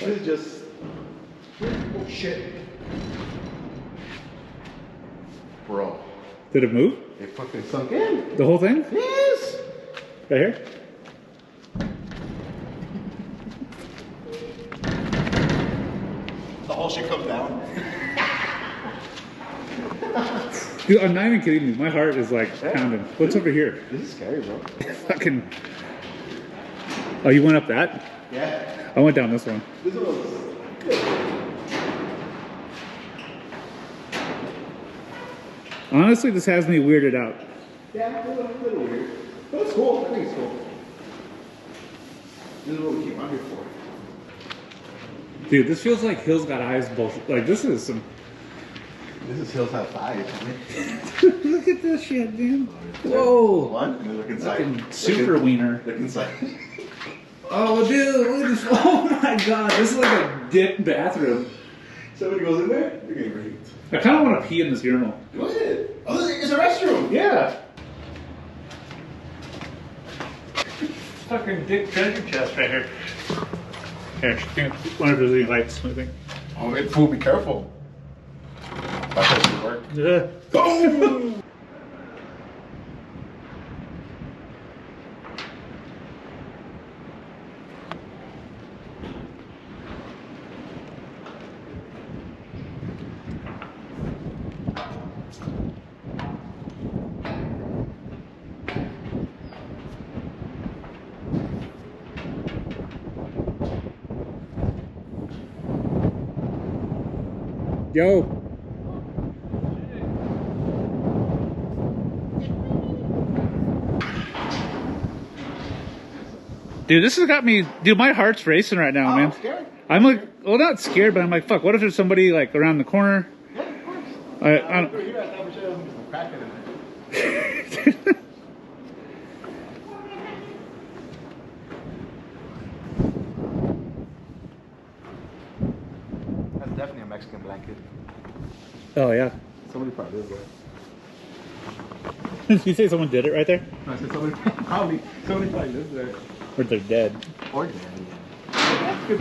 This is just... Oh shit. Bro. Did it move? It fucking sunk in. The whole thing? Yes! Right here? The whole shit comes down. Dude, I'm not even kidding you. My heart is like pounding. What's over here? This is scary, bro. Fucking... Oh, you went up that? Yeah. I went down this one. This one was... Honestly, this has me weirded out. Yeah, a little weird. But it's cool. I think it's cool. This is what we came out here for. Dude, this feels like Hills Got Eyes bullshit. Like, this is some... This is Hills Have Thighs. Look at this shit, dude. Whoa. One, look inside. Fucking super wiener. Look inside. Oh, dude, look at this. Oh my god, this is like a dick bathroom. Somebody goes in there, you're getting raped. I kind of want to pee in this urinal. Go ahead. Oh, it's a restroom. Yeah. Fucking dick treasure chest right here. Here, wonder if there's any lights, I think. Oh, it fool, be careful. That's how it work. Yeah. Boom! Yo. Dude, this has got me, dude, my heart's racing right now, man. Scared? I'm like, well, not scared, but I'm like, fuck, what if there's somebody like around the corner? Yeah, of course. I don't... You're at that, but you have some crack in it. That's definitely a Mexican blanket. Oh, yeah. Somebody probably did that. Did you say someone did it right there? I said somebody probably lives there. Or they're dead. Or dead, yeah. That's good.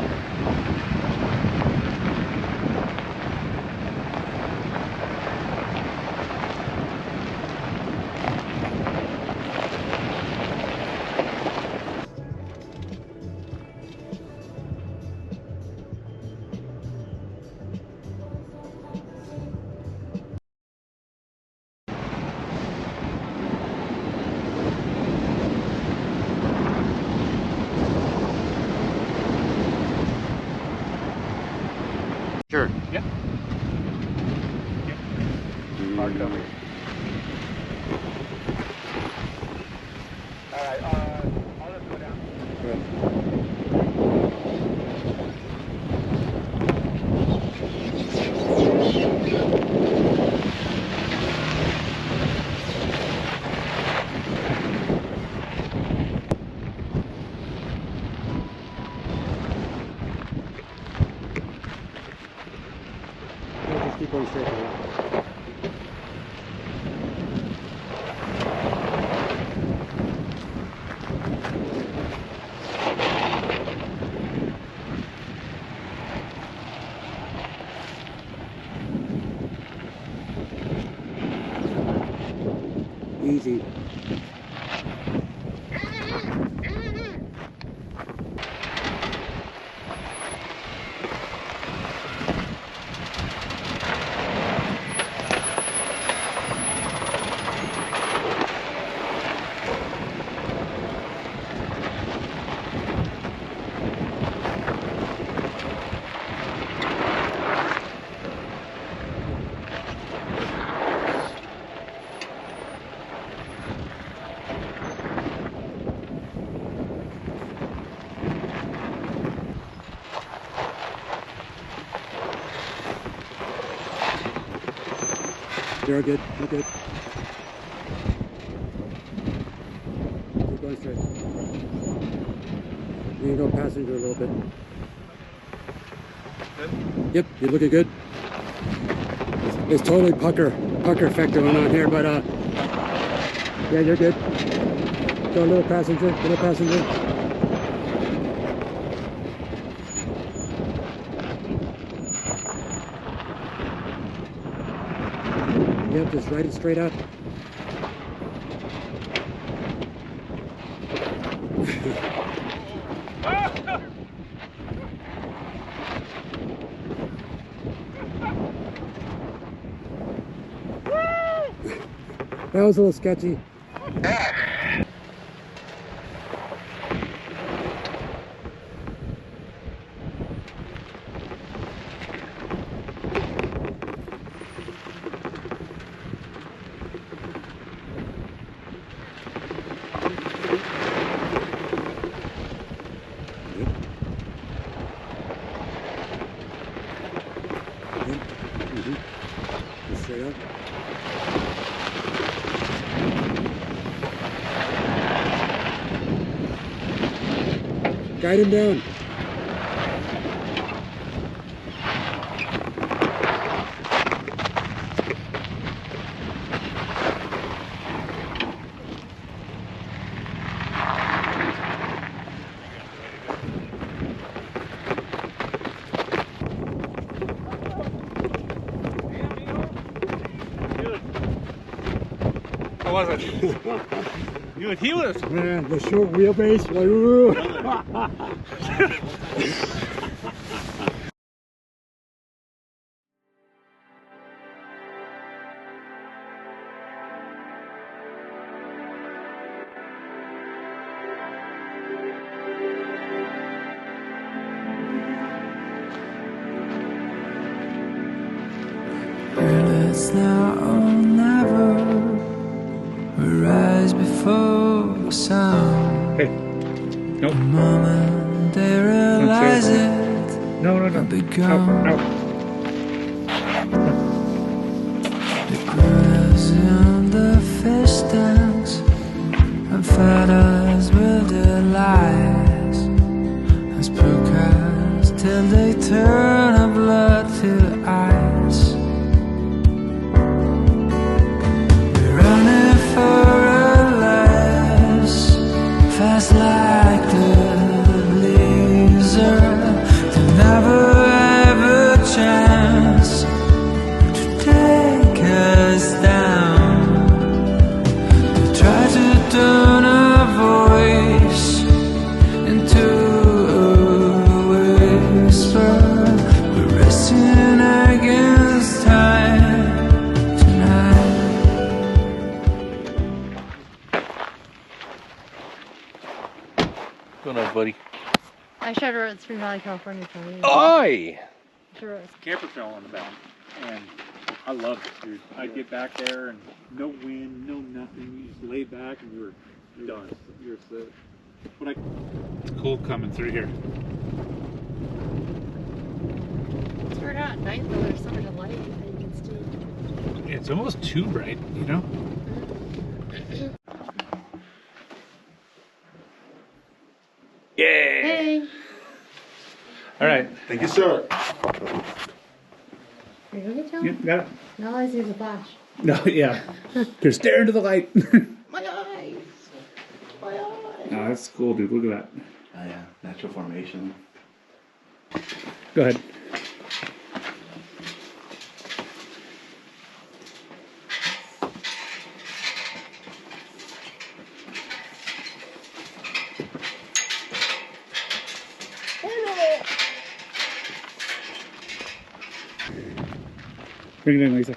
Sure. Yeah. Hard cover. Alright, I'll just go down. Good. Just keep going straight ahead. Easy. You're good. You're good. Keep going straight. You can go passenger a little bit. Good? Yep, you're looking good. It's totally pucker effect going on here, but yeah, you're good. Go a little passenger, Yep, just ride it straight up. That was a little sketchy. Just straight up. Guide him down. How was it? You and he was. Man, the short wheelbase. Like, ooh. It's now or never. We rise before sound. Hey. Nope. The moment they realize it, No. I'll be gone. Out. The grass and the fish tanks and feathers with their lies as procast till they turn a blood to ice. We're running for our lives, fast like the blizzard. They never have a chance to take us down. They try to turn our voice into a whisper. We're racing against time tonight. What's going on, buddy? I shared a road in Spring Valley, California for me. Oi! Camper fell on the mountain, and I loved it, dude. I'd get back there and no wind, no nothing. You just lay back and you were done. You're set. But it's cool coming through here. It's hard out at night though, there's so much light that you can see. It's almost too bright, you know? Yeah! Hey! All right. Thank you, sir. Are you gonna get You John? got it? No, I see the flash. No, yeah. They're staring to the light. My eyes! My eyes! Oh, that's cool, dude. Look at that. Oh, yeah. Natural formation. Go ahead. Bring it in, Lisa.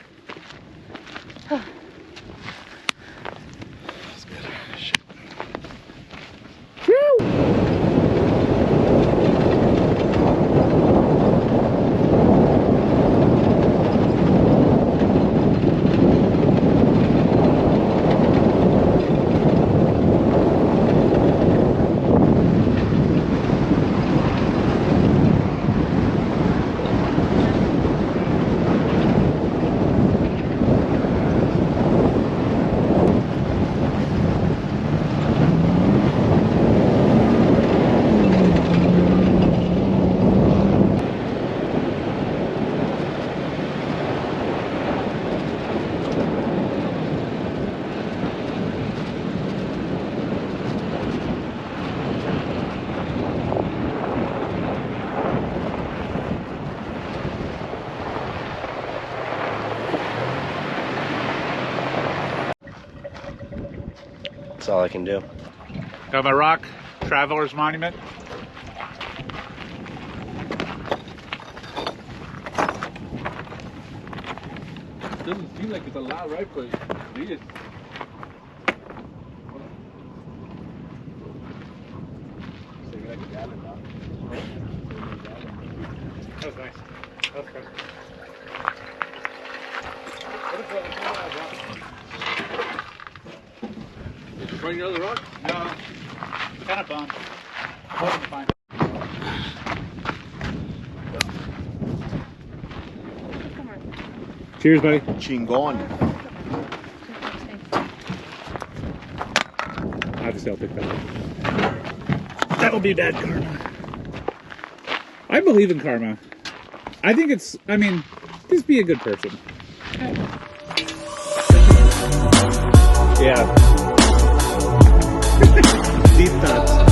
That's all I can do. Got my rock traveler's monument. Doesn't seem like it's a lot, right? But it is. That was nice. That was fun. Did you find your other rock? No, kind of bummed. Wasn't fine. Cheers, buddy. Chingon. Obviously, I'll pick that up. That'll be bad karma. I believe in karma. I think it's, I mean, just be a good person. Yeah. Deep thoughts.